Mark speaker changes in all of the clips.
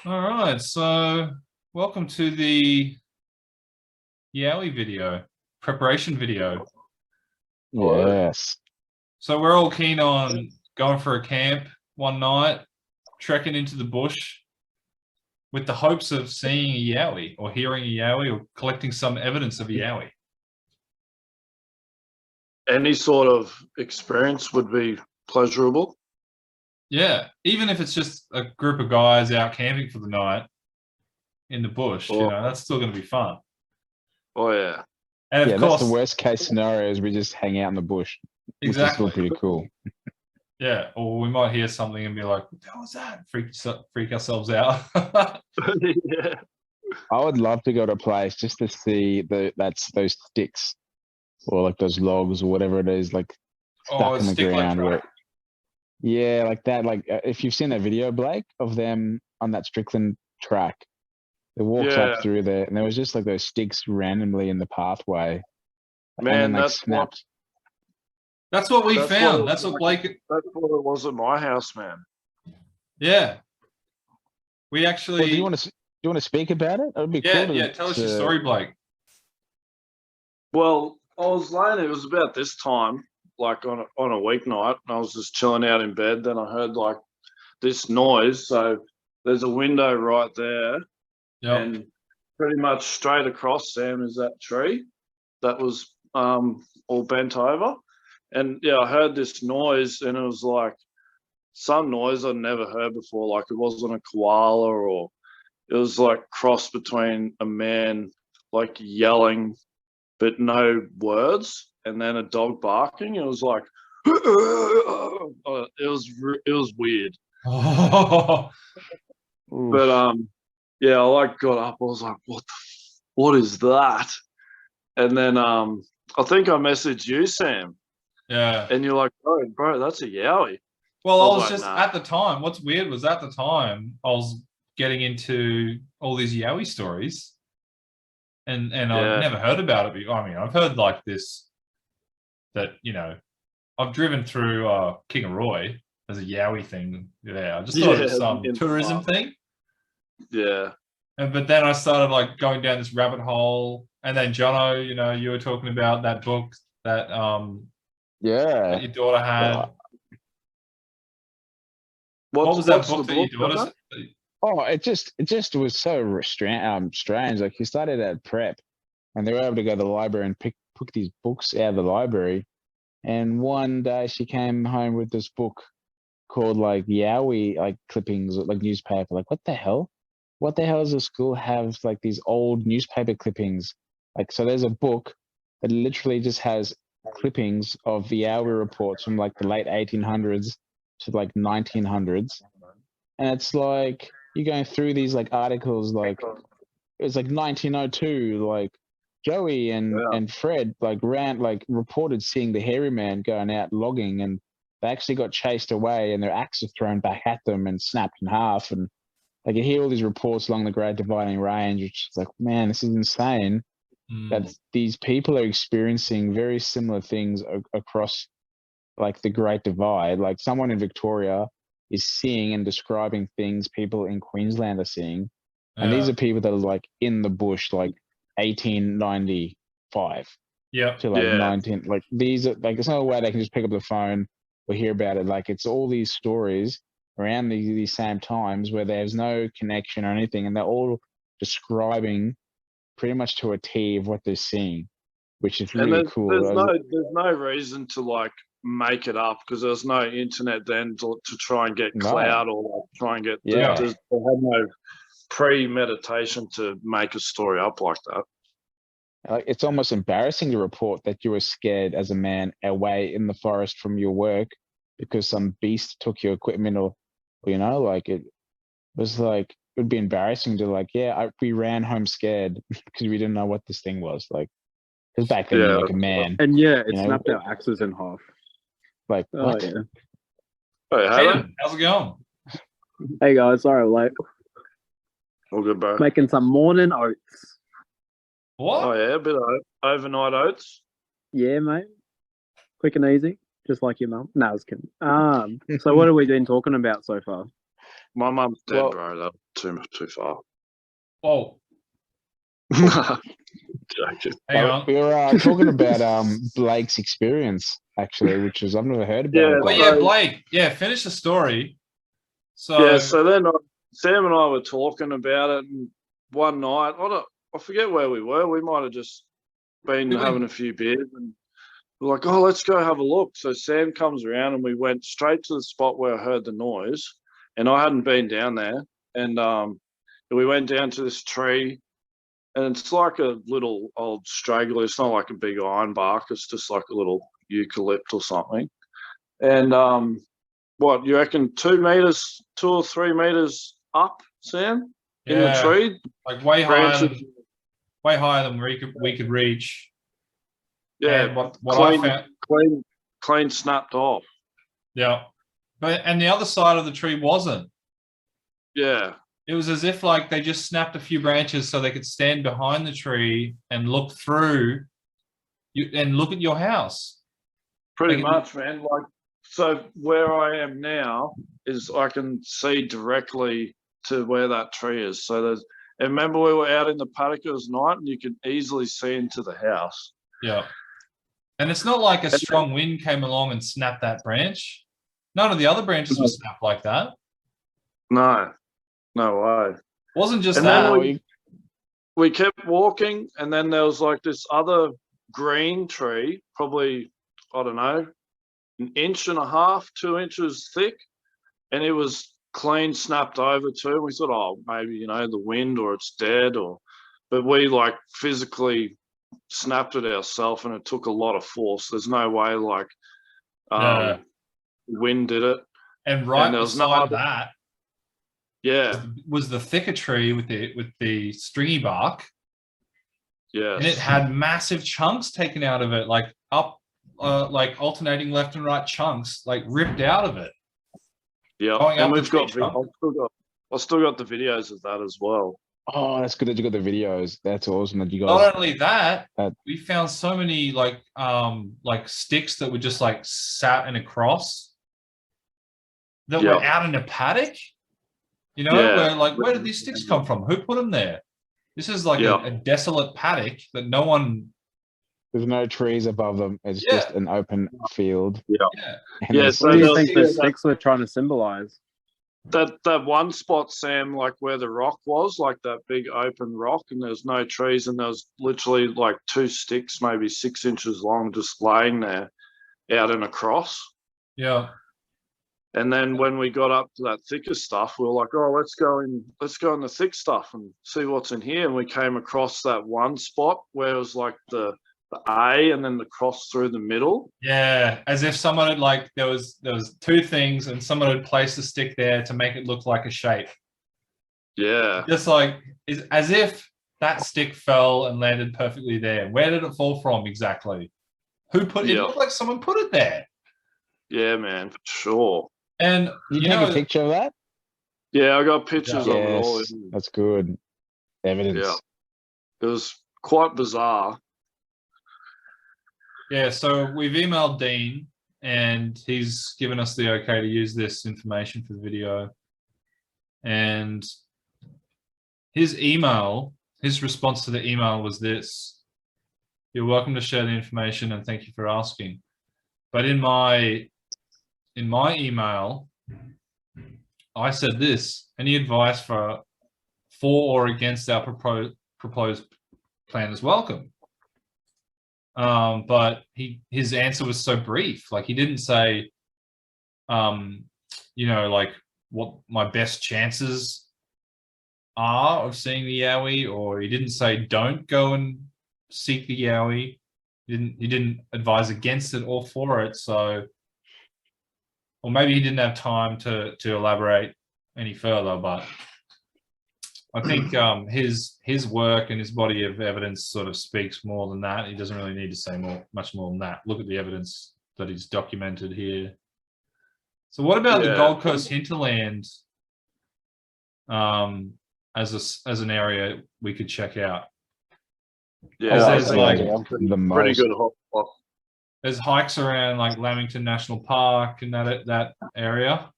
Speaker 1: All right, so welcome to the YOWIE video, preparation video.
Speaker 2: Yes.
Speaker 1: So we're all keen on going for a camp one night, trekking into the bush with the hopes of seeing a YOWIE or hearing a YOWIE or collecting some evidence of a YOWIE.
Speaker 3: Any sort of experience would be pleasurable.
Speaker 1: Yeah, even if it's just a group of guys out camping for the night in the bush, that's still going to be fun.
Speaker 3: Oh yeah.
Speaker 1: And of course,
Speaker 2: that's the worst case scenario is we just hang out in the bush.
Speaker 1: Exactly.
Speaker 2: Which is still pretty cool.
Speaker 1: Yeah, or we might hear something and be like, what the hell was that? Freak ourselves out.
Speaker 3: Yeah.
Speaker 2: I would love to go to a place just to see those sticks or like those logs or whatever it is, like stuck in the ground. Like that. Like if you've seen that video, Blake, of them on that Strickland track, it walks up through there, and there was just like those sticks randomly in the pathway.
Speaker 3: Man,
Speaker 2: and then, like, snapped.
Speaker 1: That's what we found. That's what Blake.
Speaker 3: That's what it was at my house, man.
Speaker 1: Yeah. We actually.
Speaker 2: Well, do you want to speak about it? It would be cool.
Speaker 1: Tell us your story, Blake.
Speaker 3: Well, I was laying. It was about this time, like on a weeknight. I was just chilling out in bed. Then I heard like this noise. So there's a window right there, and pretty much straight across, Sam, is that tree that was all bent over. And yeah, I heard this noise, and it was like some noise I'd never heard before. Like it wasn't a koala, or it was like cross between a man like yelling, but no words, and then a dog barking. It was like, it was weird. But yeah, I like got up. I was like, what is that? And then I think I messaged you, Sam.
Speaker 1: Yeah.
Speaker 3: And you're like, bro, that's a Yowie.
Speaker 1: Well, I was just at the time. What's weird was at the time I was getting into all these Yowie stories, and I've never heard about it before. I mean, I've heard like this that I've driven through King of Roy as a Yowie thing. Yeah, I just thought it was some tourism thing.
Speaker 3: Yeah.
Speaker 1: But then I started like going down this rabbit hole, and then Jono, you were talking about that book that that your daughter had. What was that book that your daughter?
Speaker 2: Oh, it just was so strange. Like, he started at prep, and they were able to go to the library and pick these books out of the library. And one day she came home with this book called like Yowie, like clippings, like newspaper. Like, what the hell? What the hell does the school have like these old newspaper clippings? Like, so there's a book that literally just has clippings of the Yowie reports from like the late 1800s to like 1900s, and it's like you're going through these like articles, like it's like 1902, like Joey and Fred like reported seeing the hairy man going out logging, and they actually got chased away and their axes thrown back at them and snapped in half. And like, you hear all these reports along the Great Dividing Range, which is like, man, this is insane. That these people are experiencing very similar things across like the Great Divide. Like, someone in Victoria is seeing and describing things people in Queensland are seeing. And these are people that are like in the bush, like 1895 to like 19, like these are like, there's no way they can just pick up the phone or hear about it. Like, it's all these stories around these same times where there's no connection or anything, and they're all describing pretty much to a T of what they're seeing, which is really cool.
Speaker 3: There's no reason to like make it up, because there's no internet then to try and get clout or like try and get they had no premeditation to make a story up like that.
Speaker 2: Like, it's almost embarrassing to report that you were scared as a man away in the forest from your work because some beast took your equipment, or like, it was like, it would be embarrassing to like, we ran home scared because we didn't know what this thing was. Like, because back then you're like a man,
Speaker 4: and it snapped our axes in half.
Speaker 2: Like, what?
Speaker 3: Hey, Hayden,
Speaker 1: how's it going?
Speaker 4: Hey guys, sorry I'm late.
Speaker 3: All good, bro.
Speaker 4: Making some morning oats.
Speaker 1: What?
Speaker 3: Oh yeah, a bit of overnight oats.
Speaker 4: Yeah, mate. Quick and easy, just like your mum. No, I was kidding. So what have we been talking about so far?
Speaker 3: My mum's dead,
Speaker 2: Well-
Speaker 3: bro. That was too far.
Speaker 1: Whoa,
Speaker 3: Joking.
Speaker 1: hang on.
Speaker 2: We were talking about Blake's experience actually, which is I've never heard about.
Speaker 3: Yeah,
Speaker 2: it,
Speaker 1: Oh
Speaker 2: Blake.
Speaker 1: yeah, Blake. Yeah, finish the story. So
Speaker 3: Yeah, so then Sam and I were talking about it, and one night, I forget where we were. We might have just been
Speaker 1: We went-
Speaker 3: having a few beers, and we're like, oh, let's go have a look. So Sam comes around, and we went straight to the spot where I heard the noise, and I hadn't been down there. And we went down to this tree, and it's like a little old straggler. It's not like a big ironbark. It's just like a little eucalypt or something. And what you reckon? 2 meters, 2 or 3 meters up, Sam, in the
Speaker 1: yeah,
Speaker 3: tree.
Speaker 1: like way higher
Speaker 3: Branches.
Speaker 1: than we could reach.
Speaker 3: Yeah,
Speaker 1: And what I found,
Speaker 3: clean snapped off.
Speaker 1: yeah, and the other side of the tree wasn't.
Speaker 3: Yeah,
Speaker 1: It was as if like they just snapped a few branches so they could stand behind the tree and look through you and look at your house.
Speaker 3: pretty
Speaker 1: Like-
Speaker 3: much, man. Like, so where I am now is I can see directly to where that tree is. So there's, and remember we were out in the paddock, it was night, and you could easily see into the house.
Speaker 1: Yeah. And it's not like a strong wind came along and snapped that branch. None of the other branches were snapped like that.
Speaker 3: No, no way.
Speaker 1: Wasn't just
Speaker 3: And
Speaker 1: that.
Speaker 3: then we kept walking, and then there was like this other green tree, probably, I don't know, 1.5 inches, 2 inches thick, and it was clean snapped over too. We thought, oh, maybe, you know, the wind or it's dead, but we like physically snapped it ourselves, and it took a lot of force. There's no way like
Speaker 1: Yeah.
Speaker 3: wind did it.
Speaker 1: And right
Speaker 3: and there was no
Speaker 1: beside
Speaker 3: other-
Speaker 1: that
Speaker 3: Yeah,
Speaker 1: was the thicker tree with the stringy bark.
Speaker 3: yeah.
Speaker 1: And it had massive chunks taken out of it, like like alternating left and right chunks, like ripped out of it.
Speaker 3: Yeah,
Speaker 1: going up
Speaker 3: and
Speaker 1: the
Speaker 3: we've got,
Speaker 1: tree trunk.
Speaker 3: I still got the videos of that as well.
Speaker 2: Oh, that's good that you got the videos. That's awesome that you guys.
Speaker 1: Not only that,
Speaker 2: That-
Speaker 1: we found so many like sticks that were just like sat in a cross that were
Speaker 3: Yeah.
Speaker 1: out in a paddock. You know,
Speaker 3: Yeah.
Speaker 1: where did these sticks come from? Who put them there? This is like
Speaker 3: Yeah.
Speaker 1: a desolate paddock that no one.
Speaker 2: There's no trees above them. It's
Speaker 1: Yeah.
Speaker 2: just an open field.
Speaker 1: Yeah.
Speaker 2: And
Speaker 3: Yeah,
Speaker 2: there's-
Speaker 3: so
Speaker 4: What do you
Speaker 3: they'll
Speaker 4: think
Speaker 3: see
Speaker 4: the
Speaker 3: that-
Speaker 4: sticks were trying to symbolize?
Speaker 3: That one spot, Sam, like where the rock was, like that big open rock, and there's no trees, and there was literally like 2 sticks, maybe 6 inches long, just laying there out in a cross.
Speaker 1: Yeah.
Speaker 3: And then when we got up to that thicker stuff, we were like, oh, let's go in the thick stuff and see what's in here. And we came across that one spot where it was like the A and then the cross through the middle.
Speaker 1: Yeah, as if someone had like there was 2 things and someone had placed a stick there to make it look like a shape.
Speaker 3: Yeah.
Speaker 1: Just like is as if that stick fell and landed perfectly there. Where did it fall from exactly? Who put it? It
Speaker 3: Yeah.
Speaker 1: looked like someone put it there.
Speaker 3: Yeah, man, for sure.
Speaker 1: And
Speaker 2: you
Speaker 1: you
Speaker 2: take
Speaker 1: know,
Speaker 2: a picture of that?
Speaker 3: Yeah, I got pictures of it all.
Speaker 2: Yes, that's good. Evidence.
Speaker 3: Yeah. It was quite bizarre.
Speaker 1: yeah. So we've emailed Dean, and he's given us the okay to use this information for the video. And his response to the email was this: "You're welcome to share the information, and thank you for asking. But in my email, I said this: any advice for or against our proposed plan is welcome." But his answer was so brief. Like he didn't say, you know, like what my best chances are of seeing the Yowie, or he didn't say don't go and seek the Yowie. He didn't advise against it or for it. So, or maybe he didn't have time to elaborate any further. But I think his work and his body of evidence sort of speaks more than that. He doesn't really need to say much more than that. Look at the evidence that he's documented here. So what about the Gold Coast hinterland as an area we could check out?
Speaker 3: Yeah,
Speaker 1: there's
Speaker 3: I think
Speaker 1: like
Speaker 3: it's
Speaker 2: the
Speaker 3: pretty
Speaker 2: most.
Speaker 3: good hot spot.
Speaker 1: There's hikes around like Lamington National Park and that area.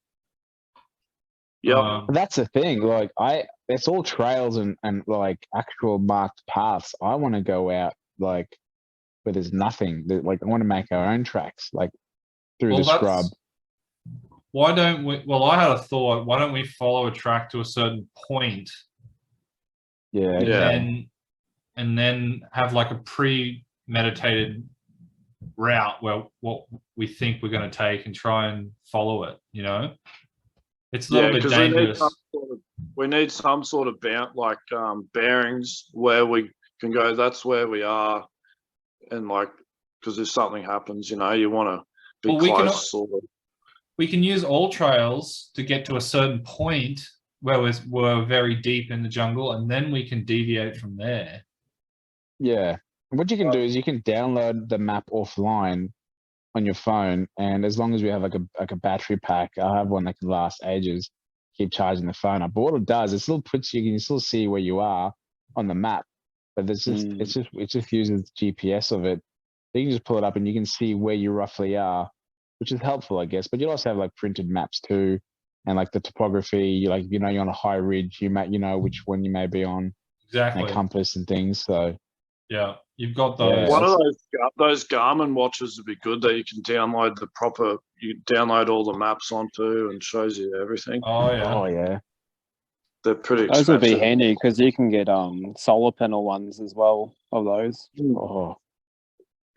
Speaker 3: Yep.
Speaker 2: But that's the thing. Like it's all trails and like actual marked paths. I want to go out like where there's nothing. Like I want to make our own tracks, like through the scrub.
Speaker 1: Why don't we? Well, I had a thought. Why don't we follow a track to a certain point?
Speaker 2: Yeah.
Speaker 1: And then have like a premeditated route where what we think we're going to take and try and follow it. You know, it's a little bit dangerous.
Speaker 3: We need some sort of bearings where we can go. That's where we are, and like because if something happens, you know, you want to be close.
Speaker 1: We can use all trails to get to a certain point where we're very deep in the jungle, and then we can deviate from there.
Speaker 2: Yeah. What you can do is you can download the map offline on your phone, and as long as we have like a battery pack, I have one that can last ages. Keep charging the phone up. But what it does, it still puts you can still see where you are on the map, but it's just uses GPS of it. You can just pull it up and you can see where you roughly are, which is helpful, I guess. But you'll also have like printed maps too, and like the topography. Like you're on a high ridge, you know which one you may be on.
Speaker 1: Exactly.
Speaker 2: And a compass and things. So
Speaker 1: yeah, you've got those.
Speaker 3: One of those Garmin watches would be good that you can download you download all the maps onto and shows you everything.
Speaker 1: Oh yeah.
Speaker 2: Oh yeah.
Speaker 3: They're pretty expensive.
Speaker 5: Those would be handy because you can get solar panel ones as well of those.
Speaker 2: Oh,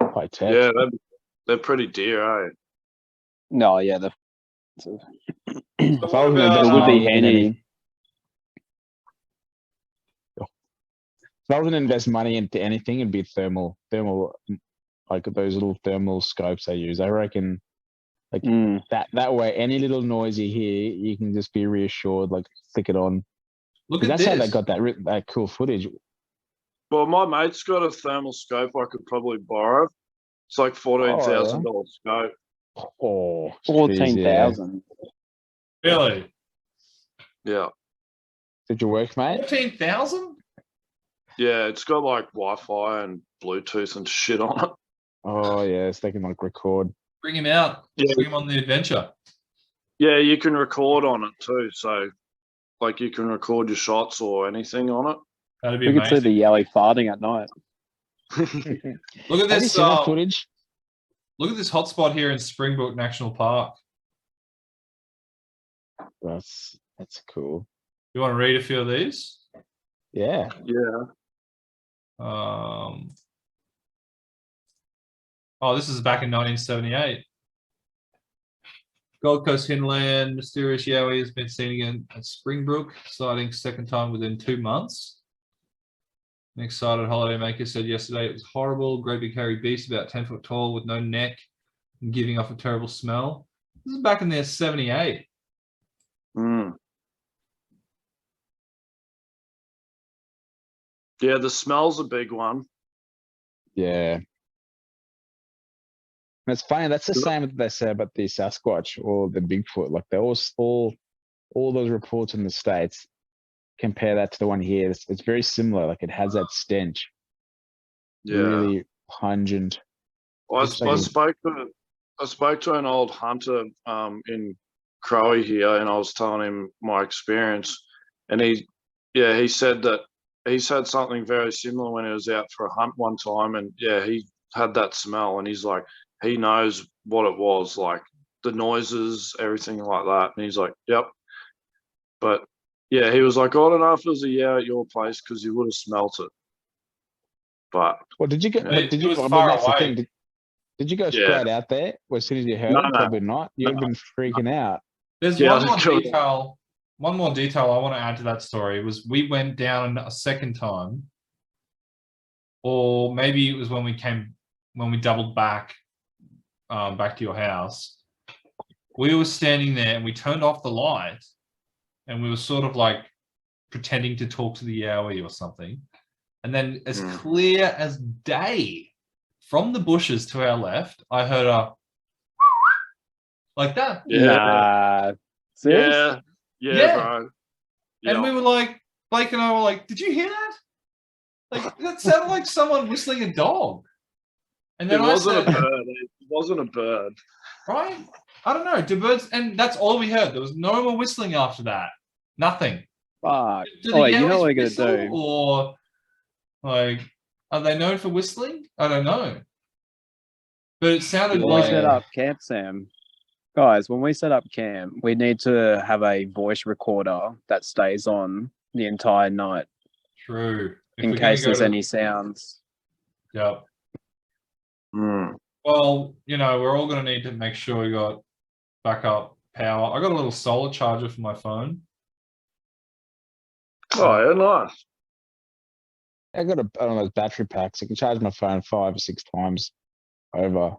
Speaker 2: high tech.
Speaker 3: Yeah, they're pretty dear, eh?
Speaker 5: No, yeah,
Speaker 2: If I was
Speaker 5: it would be handy.
Speaker 2: If I was gonna invest money into anything, it'd be thermal, like those little thermal scopes they use. I reckon, like that way, any little noise you hear, you can just be reassured. Like stick it on.
Speaker 1: Look at
Speaker 2: that's
Speaker 1: this.
Speaker 2: How they got that cool footage.
Speaker 3: Well, my mate's got a thermal scope I could probably borrow. It's like $14,000 scope.
Speaker 2: Oh,
Speaker 5: 14,000.
Speaker 1: Really?
Speaker 3: Yeah.
Speaker 2: Did you work, mate?
Speaker 1: 14,000?
Speaker 3: Yeah, it's got like Wi-Fi and Bluetooth and shit on it.
Speaker 2: Oh yeah, so they can like record.
Speaker 1: Bring him out.
Speaker 3: Yeah.
Speaker 1: Bring him on the adventure.
Speaker 3: Yeah, you can record on it too. So, like, you can record your shots or anything on it.
Speaker 1: That'd be
Speaker 5: We
Speaker 1: amazing.
Speaker 5: could see the YOWIE farting at night.
Speaker 1: Look at
Speaker 2: Have you
Speaker 1: this
Speaker 2: seen that footage?
Speaker 1: Look at this hotspot here in Springbrook National Park.
Speaker 2: That's cool.
Speaker 1: You want to read a few of these?
Speaker 2: Yeah.
Speaker 3: Yeah.
Speaker 1: Oh, this is back in 1978. Gold Coast hinterland, mysterious YOWIE has been seen again at Springbrook, sighting second time within 2 months. An excited holidaymaker said yesterday it was horrible. Great big hairy beast about 10 foot tall with no neck and giving off a terrible smell. This is back in there 78.
Speaker 3: Yeah, the smell's a big one.
Speaker 2: Yeah. And it's funny, that's the same that they say about the Sasquatch or the Bigfoot. Like they all those reports in the States compare that to the one here. It's very similar. Like it has that stench.
Speaker 3: Yeah.
Speaker 2: Really pungent.
Speaker 3: I spoke to an old hunter in Crowie here, and I was telling him my experience, and he said that he's had something very similar when he was out for a hunt one time, and yeah, he had that smell, and he's like, he knows what it was, like the noises, everything like that, and he's like, yep. But yeah, he was like, I don't know if it was a at your place because you would have smelt it. But
Speaker 2: well, did you go?
Speaker 1: It
Speaker 2: Did you?
Speaker 1: was
Speaker 2: I mean,
Speaker 1: far
Speaker 2: that's
Speaker 1: away.
Speaker 2: the thing. Did you go straight out there as soon as you heard it? Probably not. You've been freaking out.
Speaker 1: There's one more detail I want to add to that story was we went down a second time, or maybe it was when we doubled back to your house. We were standing there and we turned off the light and we were sort of like pretending to talk to the YOWIE or something. And then as clear as day from the bushes to our left, I heard a like that.
Speaker 5: Yeah. Serious?
Speaker 3: Yeah, bro.
Speaker 1: And we were like, Blake and I were like, did you hear that? Like that sounded like someone whistling a dog. And then
Speaker 3: it wasn't a bird. It wasn't a bird.
Speaker 1: Right? I don't know. Do birds? And that's all we heard. There was no more whistling after that. Nothing.
Speaker 5: Fuck.
Speaker 1: Do the
Speaker 5: Oh, you know
Speaker 1: yowies
Speaker 5: what we're gonna
Speaker 1: whistle,
Speaker 5: do?
Speaker 1: or like, are they known for whistling? I don't know. But it sounded
Speaker 5: When we
Speaker 1: like
Speaker 5: set up camp, Sam, guys, when we set up camp, we need to have a voice recorder that stays on the entire night
Speaker 1: true. If
Speaker 5: in
Speaker 1: we're gonna
Speaker 5: case
Speaker 1: go
Speaker 5: there's
Speaker 1: to-
Speaker 5: any sounds.
Speaker 1: Yep.
Speaker 3: Hmm.
Speaker 1: Well, you know, we're all gonna need to make sure we got backup power. I got a little solar charger for my phone.
Speaker 3: Oh, yeah, nice.
Speaker 2: I got one of those battery packs. I can charge my phone 5 or 6 times over,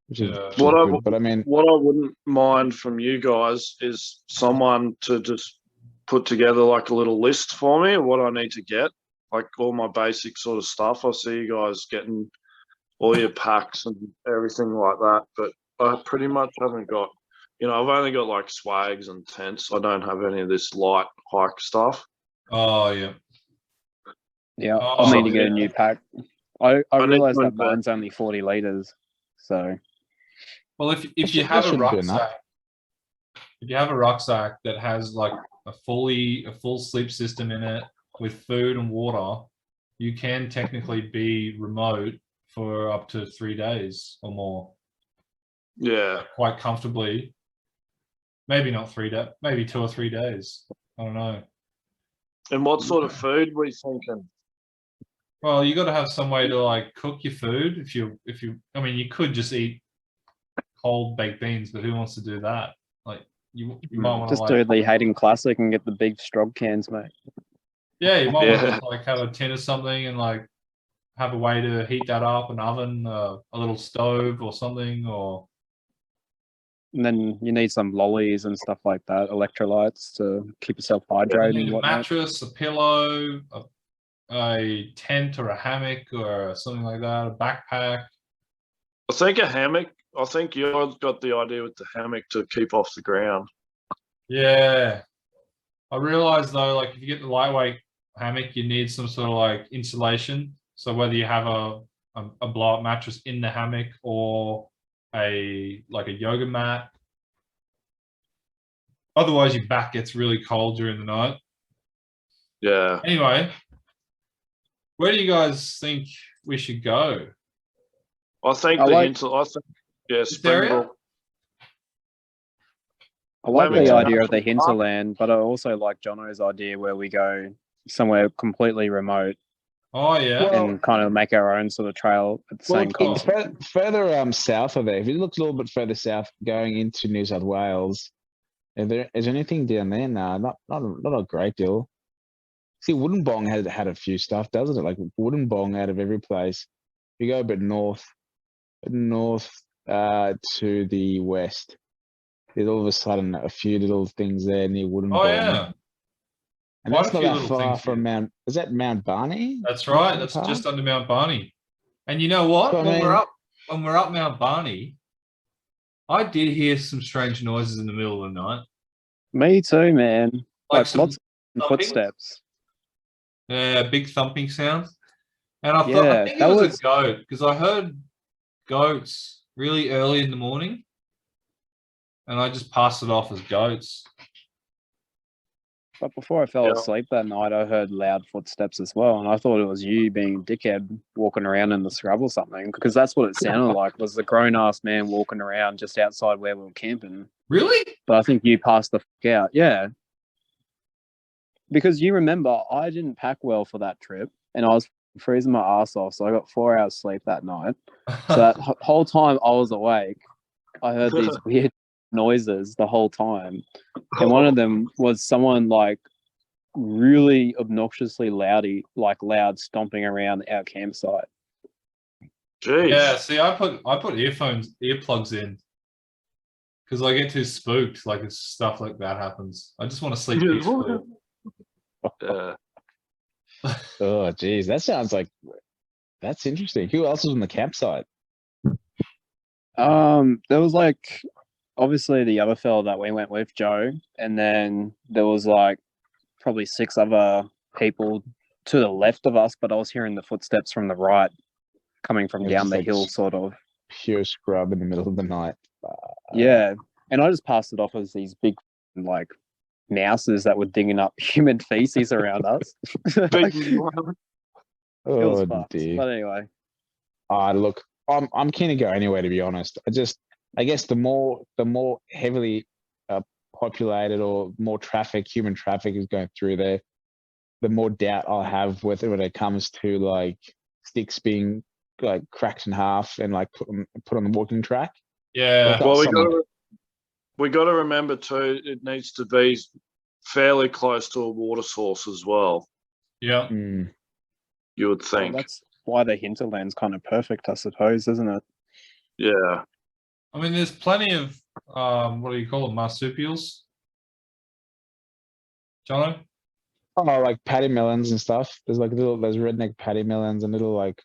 Speaker 2: which is,
Speaker 1: Yeah.
Speaker 2: which is
Speaker 3: What I
Speaker 2: good. But I mean,
Speaker 3: What I wouldn't mind from you guys is someone to just put together like a little list for me of what I need to get, like all my basic sort of stuff. I see you guys getting all your packs and everything like that, but I pretty much haven't got, I've only got like swags and tents. I don't have any of this light hike stuff.
Speaker 1: Oh yeah.
Speaker 5: Yeah,
Speaker 1: Oh,
Speaker 5: I'll need to get
Speaker 3: yeah.
Speaker 5: a new pack. I
Speaker 3: I need
Speaker 5: realized
Speaker 3: to
Speaker 5: that
Speaker 3: invest.
Speaker 5: mine's only 40 liters, so
Speaker 1: Well, if
Speaker 2: That
Speaker 1: you have a
Speaker 2: shouldn't be enough.
Speaker 1: rucksack, if you have a rucksack that has like a full sleep system in it with food and water, you can technically be remote for up to 3 days or more,
Speaker 3: Yeah.
Speaker 1: quite comfortably. Maybe not 3 days, maybe 2 or 3 days. I don't know.
Speaker 3: And what sort of food were you thinking?
Speaker 1: Well, you got to have some way to like cook your food. I mean, you could just eat cold baked beans, but who wants to do that? Like, you might want to
Speaker 5: just do
Speaker 1: like,
Speaker 5: the Hayden Classic and get the big Strog cans, mate.
Speaker 1: yeah, you might want
Speaker 3: Yeah.
Speaker 1: to like have a tin or something and like have a way to heat that up, an oven, a little stove or something, or
Speaker 5: And then you need some lollies and stuff like that, electrolytes to keep yourself
Speaker 1: you
Speaker 5: hydrated
Speaker 1: need
Speaker 5: and
Speaker 1: a
Speaker 5: whatnot.
Speaker 1: mattress, a pillow, a tent or a hammock or something like that, a backpack.
Speaker 3: I think a hammock. I think you've got the idea with the hammock to keep off the ground.
Speaker 1: Yeah. I realize though, like if you get the lightweight hammock, you need some sort of like insulation. So whether you have a blow up mattress in the hammock or a yoga mat. Otherwise your back gets really cold during the night.
Speaker 3: Yeah.
Speaker 1: Anyway, where do you guys think we should go?
Speaker 3: I think
Speaker 1: area?
Speaker 3: Springbrook.
Speaker 5: I like
Speaker 3: Maybe
Speaker 5: the
Speaker 3: check
Speaker 5: idea
Speaker 3: out
Speaker 5: of the
Speaker 3: some park.
Speaker 5: hinterland, but I also like Jono's idea where we go somewhere completely remote
Speaker 1: Oh yeah.
Speaker 2: Well,
Speaker 5: and kind of make our own sort of trail at the same
Speaker 2: well,
Speaker 5: time.
Speaker 2: further south of there, if you look a little bit further south, going into New South Wales, is there anything down there? No, not a great deal. See, Wollongong had a few stuff, doesn't it? Like Wollongong out of every place. You go a bit north to the west. There's all of a sudden a few little things there near Wollongong.
Speaker 1: Oh yeah.
Speaker 2: And
Speaker 1: Quite
Speaker 2: that's
Speaker 1: a
Speaker 2: not
Speaker 1: few
Speaker 2: that
Speaker 1: little
Speaker 2: far
Speaker 1: things
Speaker 2: from
Speaker 1: here.
Speaker 2: Mount. Is that Mount Barney?
Speaker 1: That's right. That's just under Mount Barney. And you know what?
Speaker 2: So, I
Speaker 1: when
Speaker 2: mean-
Speaker 1: we're up Mount Barney, I did hear some strange noises in the middle of the night.
Speaker 5: Me too, man. Like
Speaker 1: some
Speaker 5: lots of
Speaker 1: thumping.
Speaker 5: footsteps.
Speaker 1: Yeah, big thumping sounds. And I thought
Speaker 5: Yeah,
Speaker 1: I think it
Speaker 5: that
Speaker 1: was
Speaker 5: was-
Speaker 1: a goat because I heard goats really early in the morning. And I just passed it off as goats.
Speaker 5: But before I fell
Speaker 3: Yeah.
Speaker 5: asleep that night, I heard loud footsteps as well, and I thought it was you being a dickhead walking around in the scrub or something, because that's what it sounded like, was a grown-ass man walking around just outside where we were camping.
Speaker 1: Really?
Speaker 5: But I think you passed the fuck out. Yeah. Because you remember, I didn't pack well for that trip, and I was freezing my ass off, so I got 4 hours sleep that night. So that whole time I was awake, I heard these weird noises the whole time. And one of them was someone like really obnoxiously loud stomping around our campsite.
Speaker 3: Jeez.
Speaker 1: Yeah, see, I put earplugs in because I get too spooked. Like it's stuff like that happens. I just want to sleep peacefully.
Speaker 3: Yeah.
Speaker 2: Oh, geez, that's interesting. Who else was on the campsite?
Speaker 5: There was like obviously the other fella that we went with, Joe, and then there was like probably 6 other people to the left of us, but I was hearing the footsteps from the right coming from
Speaker 2: It was
Speaker 5: down
Speaker 2: just
Speaker 5: the
Speaker 2: like
Speaker 5: hill, sort of.
Speaker 2: Pure scrub in the middle of the night.
Speaker 5: Yeah, and I just passed it off as these big like mouses that were digging up human feces around us.
Speaker 3: Big
Speaker 5: It
Speaker 3: one.
Speaker 5: was
Speaker 2: Oh
Speaker 5: fucked.
Speaker 2: dear.
Speaker 5: But anyway,
Speaker 2: Look, I'm keen to go anywhere, to be honest. I guess the more heavily populated or more human traffic is going through there, the more doubt I'll have with it when it comes to like sticks being like cracked in half and like put on the walking track.
Speaker 1: Yeah.
Speaker 2: Like,
Speaker 3: Well,
Speaker 2: someone-
Speaker 3: we got to remember too. It needs to be fairly close to a water source as well.
Speaker 1: Yeah.
Speaker 2: Mm,
Speaker 3: You would
Speaker 5: well,
Speaker 3: think.
Speaker 5: that's why the hinterland's kind of perfect, I suppose, isn't it?
Speaker 3: Yeah.
Speaker 1: I mean, there's plenty of what do you call them, marsupials? Jono?
Speaker 2: oh, like paddy melons and stuff. There's redneck paddy melons and little like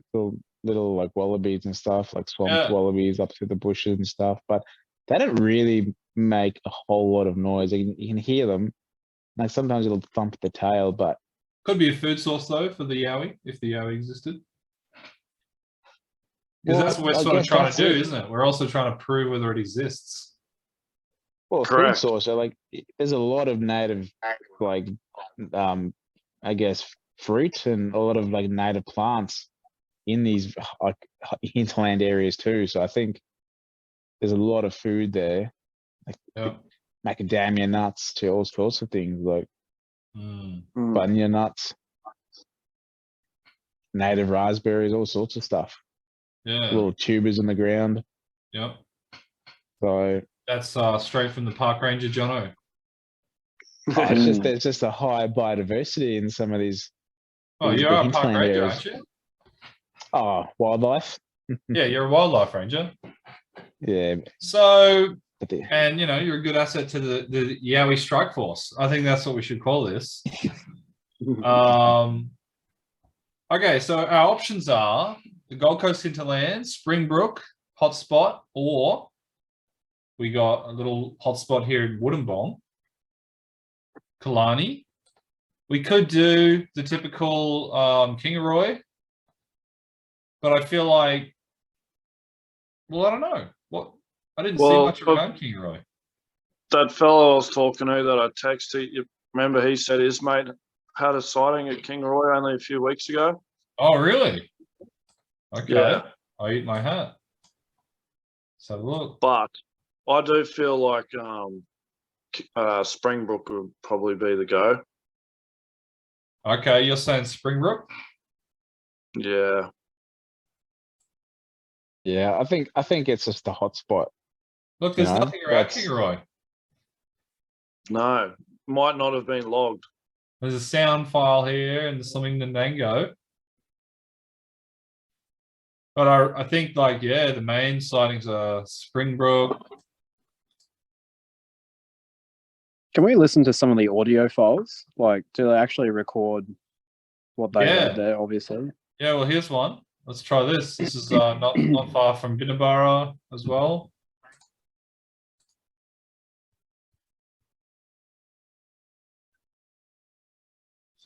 Speaker 2: wallabies and stuff, like swamp
Speaker 1: Yeah.
Speaker 2: wallabies up through the bushes and stuff. But they don't really make a whole lot of noise. You can hear them. Like sometimes it'll thump the tail, but
Speaker 1: Could be a food source though for the yowie, if the yowie existed. Because that's what we're
Speaker 2: I
Speaker 1: sort of
Speaker 2: guess
Speaker 1: trying
Speaker 2: that's
Speaker 1: to do,
Speaker 2: it.
Speaker 1: isn't it? We're also trying to prove whether it exists.
Speaker 2: Well, food
Speaker 3: Correct.
Speaker 2: source. So like, there's a lot of native, like, I guess fruit and a lot of like native plants in these like hinterland areas too. So I think there's a lot of food there, like
Speaker 1: Yeah.
Speaker 2: macadamia nuts to all sorts of things, like
Speaker 1: Mm.
Speaker 2: bunya nuts, native raspberries, all sorts of stuff.
Speaker 1: Yeah.
Speaker 2: Little tubers in the ground.
Speaker 1: Yep.
Speaker 2: So
Speaker 1: That's straight from the park ranger, Jono.
Speaker 2: it's just there's just a high biodiversity in some of these.
Speaker 1: Oh,
Speaker 2: the
Speaker 1: you are a park
Speaker 2: hinterland
Speaker 1: ranger,
Speaker 2: areas.
Speaker 1: aren't you?
Speaker 2: Oh, wildlife.
Speaker 1: Yeah, you're a wildlife ranger.
Speaker 2: Yeah.
Speaker 1: So,
Speaker 2: But the,
Speaker 1: and you know, you're a good asset to the Yowie Strike Force. I think that's what we should call this. Okay, so our options are the Gold Coast hinterland, Springbrook, hotspot, or we got a little hotspot here in Wollongong, Killarney. We could do the typical Kingaroy, but I feel like, well, I don't know. I didn't see
Speaker 3: Well,
Speaker 1: much around Kingaroy.
Speaker 3: That fellow I was talking to that I texted, you remember he said his mate had a sighting at Kingaroy only a few weeks ago?
Speaker 1: Oh, really? Okay.
Speaker 3: Yeah.
Speaker 1: I eat my hat. Let's have a look.
Speaker 3: But I do feel like Springbrook would probably be the go.
Speaker 1: Okay, you're saying Springbrook?
Speaker 3: Yeah.
Speaker 2: yeah, I think it's just a hot spot.
Speaker 1: Look, there's
Speaker 2: You know,
Speaker 1: nothing around
Speaker 2: that's-
Speaker 1: Kingaroy.
Speaker 3: No, might not have been logged.
Speaker 1: There's a sound file here and there's something Nandango. But I think like, yeah, the main sightings are Springbrook.
Speaker 5: Can we listen to some of the audio files? Like, do they actually record what they
Speaker 1: Yeah.
Speaker 5: heard there? Obviously.
Speaker 1: Yeah, well, here's one. Let's try this. This is not far from Binnaburra as well.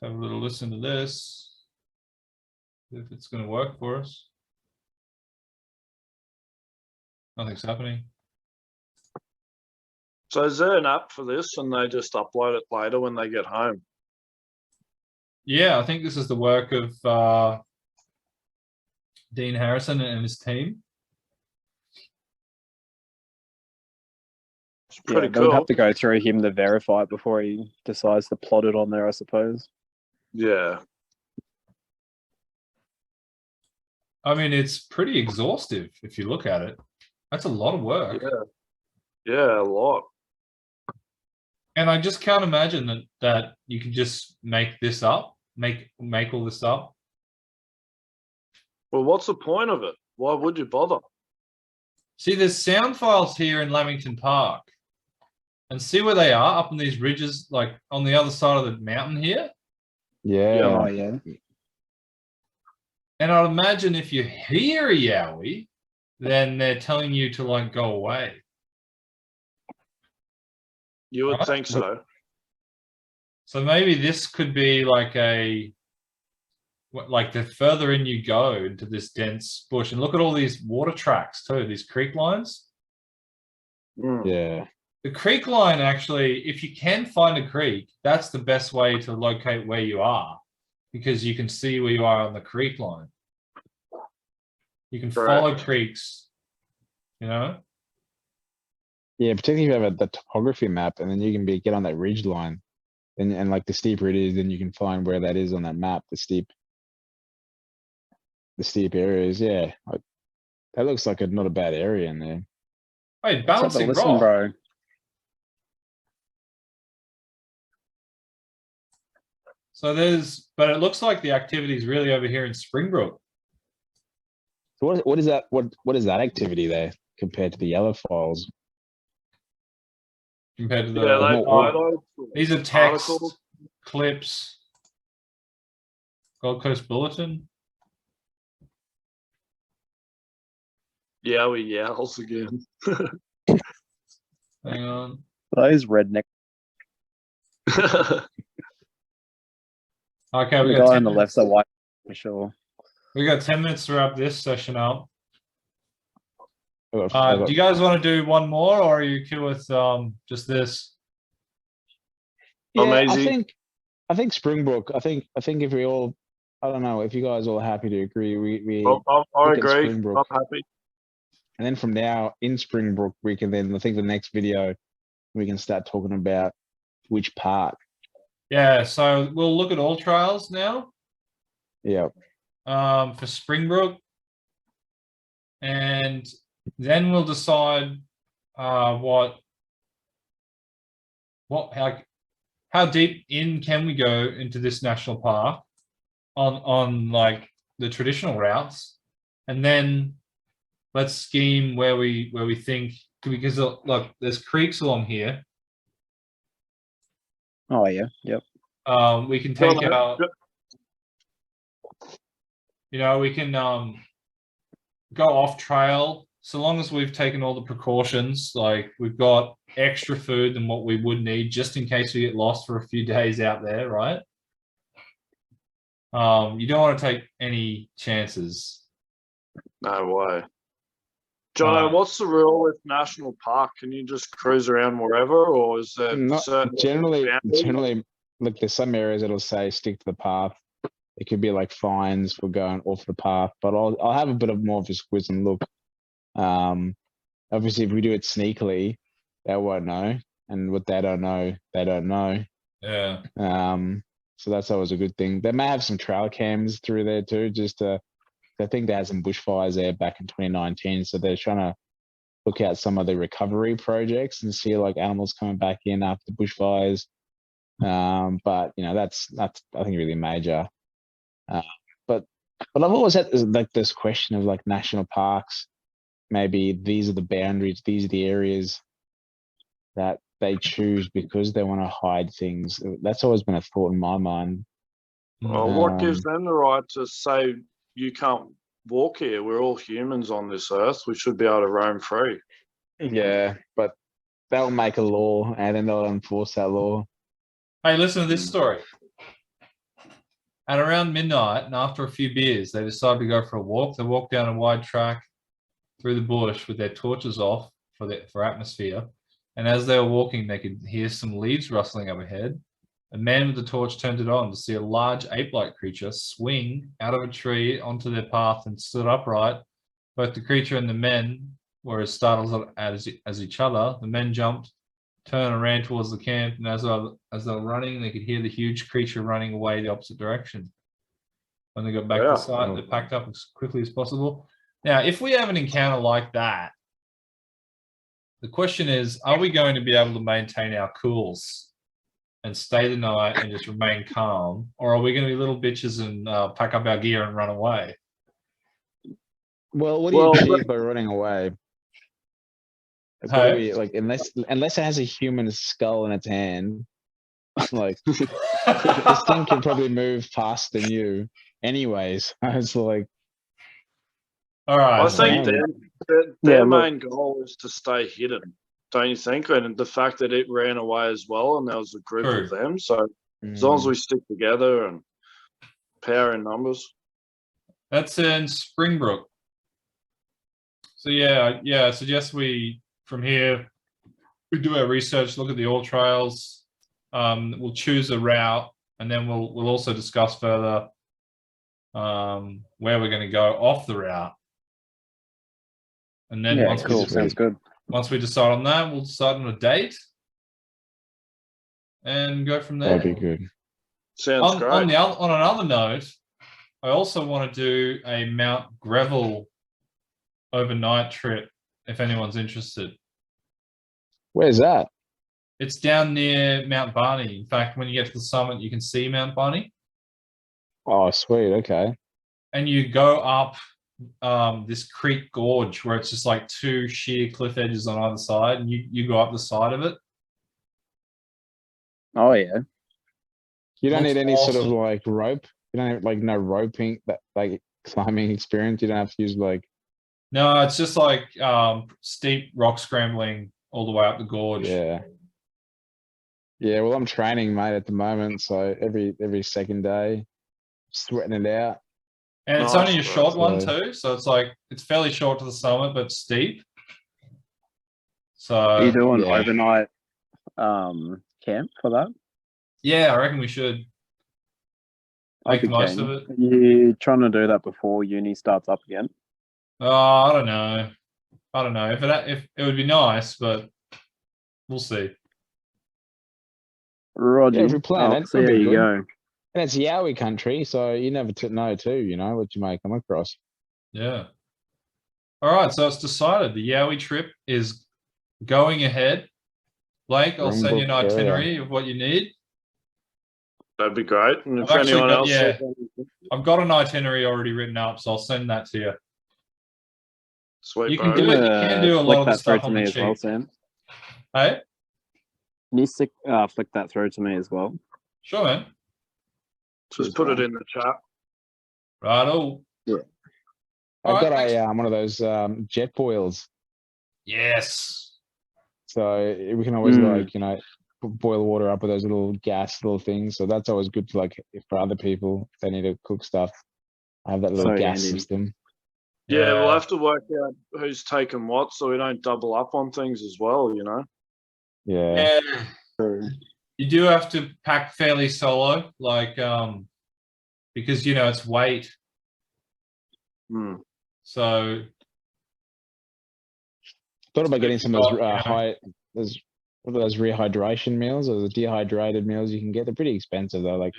Speaker 1: Let's have a little listen to this. If it's going to work for us. Nothing's happening.
Speaker 3: So is there an app for this and they just upload it later when they get home?
Speaker 1: Yeah, I think this is the work of Dean Harrison and his team.
Speaker 3: It's pretty
Speaker 5: They'll
Speaker 3: cool.
Speaker 5: have to go through him to verify it before he decides to plot it on there, I suppose.
Speaker 3: Yeah.
Speaker 1: I mean, it's pretty exhaustive if you look at it. That's a lot of work.
Speaker 3: Yeah. Yeah, a lot.
Speaker 1: And I just can't imagine that you can just make this up, make all this up.
Speaker 3: Well, what's the point of it? Why would you bother?
Speaker 1: See, there's sound files here in Lamington Park. And see where they are up in these ridges, like on the other side of the mountain here.
Speaker 2: Yeah.
Speaker 5: Oh yeah.
Speaker 1: And I'd imagine if you hear a yowie, then they're telling you to like go away.
Speaker 3: You would
Speaker 1: Right.
Speaker 3: think so.
Speaker 1: So maybe this could be like like the further in you go into this dense bush, and look at all these water tracks too, these creek lines.
Speaker 2: Yeah.
Speaker 1: The creek line, actually, if you can find a creek, that's the best way to locate where you are, because you can see where you are on the creek line. You can follow creeks, you know?
Speaker 2: Yeah, particularly if you have the topography map, and then you can get on that ridge line, and like the steeper it is, then you can find where that is on that map. The steep areas. Yeah, like, that looks like not a bad area in there.
Speaker 1: Hey,
Speaker 5: Let's have a
Speaker 1: balancing
Speaker 5: listen,
Speaker 1: rock.
Speaker 5: bro.
Speaker 1: So but it looks like the activity is really over here in Springbrook.
Speaker 2: So what is that? What is that activity there compared to the yellow files?
Speaker 1: Compared to the these are text
Speaker 3: articles.
Speaker 1: clips. Gold Coast Bulletin.
Speaker 3: Yowie yowls again.
Speaker 1: Hang on.
Speaker 5: Those redneck.
Speaker 1: Okay, we
Speaker 5: The
Speaker 1: got
Speaker 5: guy
Speaker 1: 10
Speaker 5: on the
Speaker 1: minutes.
Speaker 5: left's a white for sure.
Speaker 1: We got 10 minutes to wrap this session up.
Speaker 2: I got-
Speaker 1: Do you guys want to do one more, or are you cool with just this?
Speaker 2: Yeah,
Speaker 3: Amazing.
Speaker 2: I think Springbrook. I think if we all, I don't know if you guys all happy to agree. We
Speaker 3: I
Speaker 2: look at
Speaker 3: agree.
Speaker 2: Springbrook.
Speaker 3: I'm happy.
Speaker 2: And then from now in Springbrook, we can then, I think the next video, we can start talking about which part.
Speaker 1: Yeah, so we'll look at all trials now.
Speaker 2: Yeah.
Speaker 1: For Springbrook, and then we'll decide how deep in can we go into this national park on like the traditional routes, and then let's scheme where we think, because look, there's creeks along here.
Speaker 5: Oh yeah, yep.
Speaker 1: We can take out, you know, we can go off trail, so long as we've taken all the precautions, like we've got extra food than what we would need just in case we get lost for a few days out there, right? You don't want to take any chances.
Speaker 3: No way. Jono, what's the rule with national park? Can you just cruise around wherever, or is there
Speaker 2: generally look, there's some areas that'll say stick to the path. It could be like fines for going off the path, but I'll have a bit of more of a squiz and look. Obviously if we do it sneakily, they won't know, and what they don't know, they don't know.
Speaker 1: Yeah.
Speaker 2: So that's always a good thing. They may have some trail cams through there too, I think they had some bushfires there back in 2019, so they're trying to look at some of the recovery projects and see like animals coming back in after bushfires. But you know, that's I think really major. But I've always had this question of like national parks. Maybe these are the boundaries, these are the areas that they choose because they want to hide things. That's always been a thought in my mind.
Speaker 3: Well, what gives them the right to say you can't walk here? We're all humans on this earth. We should be able to roam free.
Speaker 2: Yeah, but they'll make a law and then they'll enforce that law.
Speaker 1: Hey, listen to this story. At around midnight, and after a few beers, they decided to go for a walk. They walked down a wide track through the bush with their torches off for atmosphere. And as they were walking, they could hear some leaves rustling up ahead. A man with the torch turned it on to see a large ape-like creature swing out of a tree onto their path and stood upright. Both the creature and the men were as startled as each other. The men jumped, turned and ran towards the camp, and as they were running, they could hear the huge creature running away the opposite direction. When they got back to the site, they packed up as quickly as possible. Now, if we have an encounter like that, the question is, are we going to be able to maintain our cools and stay the night and just remain calm, or are we going to be little bitches and pack up our gear and run away?
Speaker 2: Well, what do you achieve by running away?
Speaker 1: Hey?
Speaker 2: Like, unless it has a human skull in its hand, like this thing can probably move faster than you. Anyways, it's like.
Speaker 1: All right.
Speaker 3: I think their main goal is to stay hidden, don't you think? And the fact that it ran away as well, and there was a group of them. So as long as we stick together and power in numbers.
Speaker 1: That's in Springbrook. So yeah, I suggest we from here we do our research, look at the all trails. We'll choose a route, and then we'll also discuss further where we're going to go off the route. And then
Speaker 5: sounds good.
Speaker 1: Once we decide on that, we'll decide on a date and go from there.
Speaker 2: That'd be good.
Speaker 3: Sounds great.
Speaker 1: On another note, I also want to do a Mount Greville overnight trip if anyone's interested.
Speaker 2: Where's that?
Speaker 1: It's down near Mount Barney. In fact, when you get to the summit, you can see Mount Barney.
Speaker 2: Oh, sweet. Okay.
Speaker 1: And you go up this creek gorge where it's just like two sheer cliff edges on either side, and you go up the side of it.
Speaker 5: Oh yeah.
Speaker 2: You don't
Speaker 1: Looks
Speaker 2: need any sort of
Speaker 1: awesome.
Speaker 2: like rope. You don't have like no roping that like climbing experience. You don't have to use like.
Speaker 1: No, it's just like steep rock scrambling all the way up the gorge.
Speaker 2: Yeah. Yeah. Well, I'm training, mate, at the moment. So every second day, sweating it out.
Speaker 1: And it's
Speaker 3: Nice,
Speaker 1: only a
Speaker 3: bro.
Speaker 1: short one too, so it's like it's fairly short to the summit, but steep. So
Speaker 5: Are you doing
Speaker 2: yeah.
Speaker 5: overnight camp for that?
Speaker 1: yeah, I reckon we should make the most of it.
Speaker 5: You trying to do that before uni starts up again?
Speaker 1: I don't know. If it would be nice, but we'll see.
Speaker 5: Roger.
Speaker 2: Yeah, if we plan it,
Speaker 5: see
Speaker 2: it'll
Speaker 5: how
Speaker 2: be
Speaker 5: you
Speaker 2: good.
Speaker 5: go.
Speaker 2: And it's Yowie country, so you never know too. You know what you may come across.
Speaker 1: Yeah. All right, so it's decided. The Yowie trip is going ahead. Blake, I'll
Speaker 2: Room
Speaker 1: send you an
Speaker 2: book area.
Speaker 1: itinerary of what you need.
Speaker 3: That'd be great. And if
Speaker 1: I've actually
Speaker 3: anyone
Speaker 1: got-
Speaker 3: else,
Speaker 1: yeah. I've got an itinerary already written up, so I'll send that to you.
Speaker 3: sweet,
Speaker 1: You
Speaker 3: bro.
Speaker 1: can do it. You can do a lot of the
Speaker 5: that through
Speaker 1: stuff
Speaker 5: to
Speaker 1: on
Speaker 5: me
Speaker 1: the
Speaker 5: as well,
Speaker 1: cheap.
Speaker 5: Sam.
Speaker 1: Hey,
Speaker 5: Can you flick that through to me as well?
Speaker 1: sure, man.
Speaker 3: Just put it in the chat.
Speaker 1: Righto.
Speaker 2: I've
Speaker 1: All
Speaker 2: got
Speaker 1: right,
Speaker 2: a one of those jet boils,
Speaker 1: Yes.
Speaker 2: so we can always
Speaker 5: Mm.
Speaker 2: like boil water up with those little things. So that's always good to like for other people if they need to cook stuff. I have that little
Speaker 5: So
Speaker 2: gas
Speaker 5: handy.
Speaker 2: system.
Speaker 3: Yeah, we'll have to work out who's taking what so we don't double up on things as well, you know?
Speaker 2: Yeah.
Speaker 1: Yeah. You do have to pack fairly solo, like because it's weight.
Speaker 3: Hmm.
Speaker 1: So
Speaker 2: Thought about getting some of those what are those rehydration meals or the dehydrated meals you can get. They're pretty expensive though. Like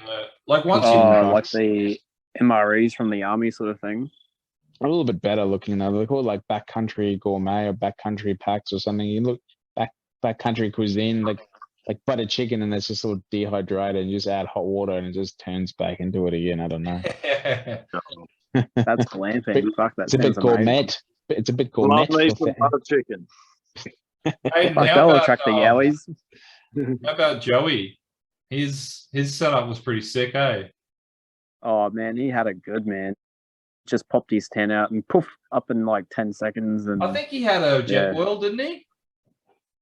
Speaker 1: once you
Speaker 2: Oh,
Speaker 5: Like the MREs from the army sort of thing.
Speaker 2: a little bit better looking though. They're called like backcountry gourmet or backcountry packs or something. You look backcountry cuisine like butter chicken, and it's just all dehydrated, and you just add hot water and it just turns back into it again. I don't know.
Speaker 5: That's glamping. Fuck, that
Speaker 2: It's a bit
Speaker 5: sounds amazing.
Speaker 2: gourmet. It's a bit gourmet.
Speaker 3: Love me some butter chicken.
Speaker 1: Hey,
Speaker 5: Fuck,
Speaker 1: how
Speaker 5: they'll
Speaker 1: about,
Speaker 5: attract the Yowies.
Speaker 1: How about Joey? His setup was pretty sick, eh?
Speaker 5: Oh man, he had it good, man. Just popped his 10 out and poof, up in like 10 seconds. And
Speaker 1: I think he had a jet
Speaker 5: Yeah.
Speaker 1: boil, didn't he?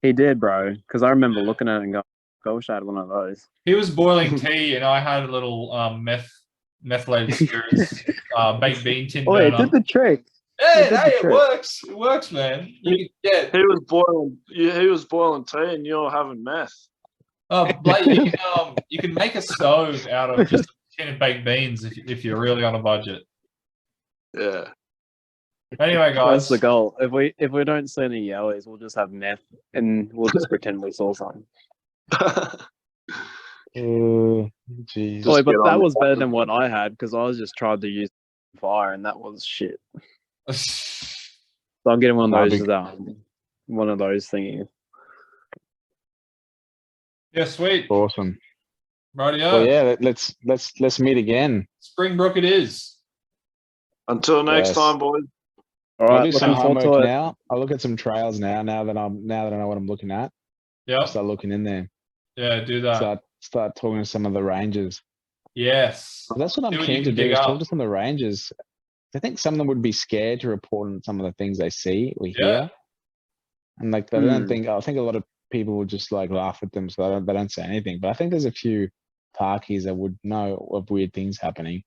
Speaker 5: he did, bro. Because I remember looking at it and going, I wish I had one of those.
Speaker 1: He was boiling tea, and I had a little methylated spirits baked bean tin
Speaker 5: Oh,
Speaker 1: burner.
Speaker 5: it did the trick.
Speaker 1: Hey,
Speaker 5: did the
Speaker 1: it
Speaker 5: trick.
Speaker 1: works. It works, man. You can get.
Speaker 3: He was boiling tea and you're having meth.
Speaker 1: Oh, Blake, you can make a stove out of just a tin of baked beans if you're really on a budget.
Speaker 3: Yeah.
Speaker 1: Anyway,
Speaker 5: That's
Speaker 1: guys,
Speaker 5: the goal. If we don't see any Yowies, we'll just have meth and we'll just pretend we saw something.
Speaker 2: Jeez.
Speaker 5: Oh,
Speaker 3: get
Speaker 5: but
Speaker 3: on
Speaker 5: that
Speaker 3: the
Speaker 5: was better than what I had because I was just trying to use fire and that was shit. So I'm getting one of those thingies.
Speaker 1: yeah, sweet.
Speaker 2: Awesome.
Speaker 1: Rightio.
Speaker 2: Well, yeah, let's meet again.
Speaker 1: Springbrook it is.
Speaker 3: Until next
Speaker 2: Yes.
Speaker 3: time, boys.
Speaker 5: All
Speaker 2: I'll
Speaker 5: right,
Speaker 2: do some
Speaker 5: looking forward
Speaker 2: homework
Speaker 5: to it.
Speaker 2: now. I'll look at some trails now. Now that I know what I'm looking at,
Speaker 1: Yeah,
Speaker 2: start looking in there.
Speaker 1: yeah, do that.
Speaker 2: Start talking to some of the rangers.
Speaker 1: Yes.
Speaker 2: Well, that's what I'm
Speaker 1: See what you
Speaker 2: keen to
Speaker 1: can
Speaker 2: do.
Speaker 1: dig
Speaker 2: Is talk
Speaker 1: up.
Speaker 2: to some of the rangers. I think some of them would be scared to report on some of the things they see or
Speaker 1: Yeah.
Speaker 2: hear, and like they don't think. I think a lot of people would just like laugh at them, so they don't say anything. But I think there's a few parkies that would know of weird things happening.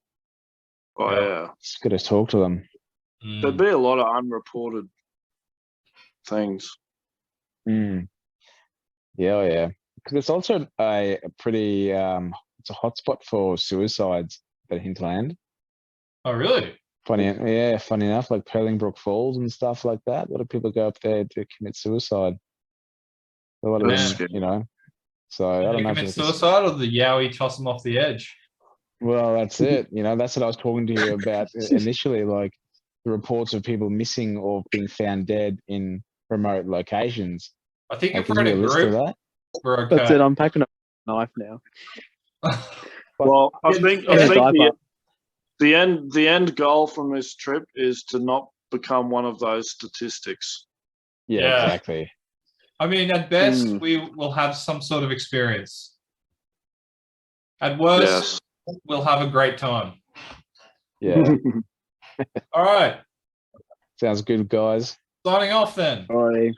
Speaker 3: Oh,
Speaker 1: Yeah.
Speaker 3: yeah.
Speaker 2: Just got to talk to them.
Speaker 3: There'd be a lot of unreported things.
Speaker 2: Mm. Yeah, yeah. Because it's also a pretty it's a hotspot for suicides at Hinterland.
Speaker 1: Oh, really?
Speaker 2: Funny, yeah, funny enough, like Perlingbrook Falls and stuff like that. A lot of people go up there to commit suicide. A lot of
Speaker 1: Man.
Speaker 2: them, you know. So I
Speaker 1: Did
Speaker 2: don't
Speaker 1: they
Speaker 2: know if
Speaker 1: commit
Speaker 2: it's like
Speaker 1: suicide or the Yowie toss them off the edge?
Speaker 2: well, that's it. You know, that's what I was talking to you about initially, like the reports of people missing or being found dead in remote locations.
Speaker 1: I think
Speaker 2: Like,
Speaker 1: if
Speaker 2: is
Speaker 1: we're
Speaker 2: there
Speaker 1: in
Speaker 2: a
Speaker 1: a
Speaker 2: list of
Speaker 1: group,
Speaker 2: that?
Speaker 1: we're okay.
Speaker 5: That's it. I'm packing a knife now.
Speaker 3: Well, I think
Speaker 5: And a diaper.
Speaker 3: the end goal from this trip is to not become one of those statistics.
Speaker 2: Yeah,
Speaker 1: Yeah.
Speaker 2: exactly.
Speaker 1: I mean, at best, we will have some sort of experience. At worst, we'll have a great time.
Speaker 2: Yeah.
Speaker 1: All right.
Speaker 2: Sounds good, guys.
Speaker 1: Signing off then.
Speaker 4: Alrighty.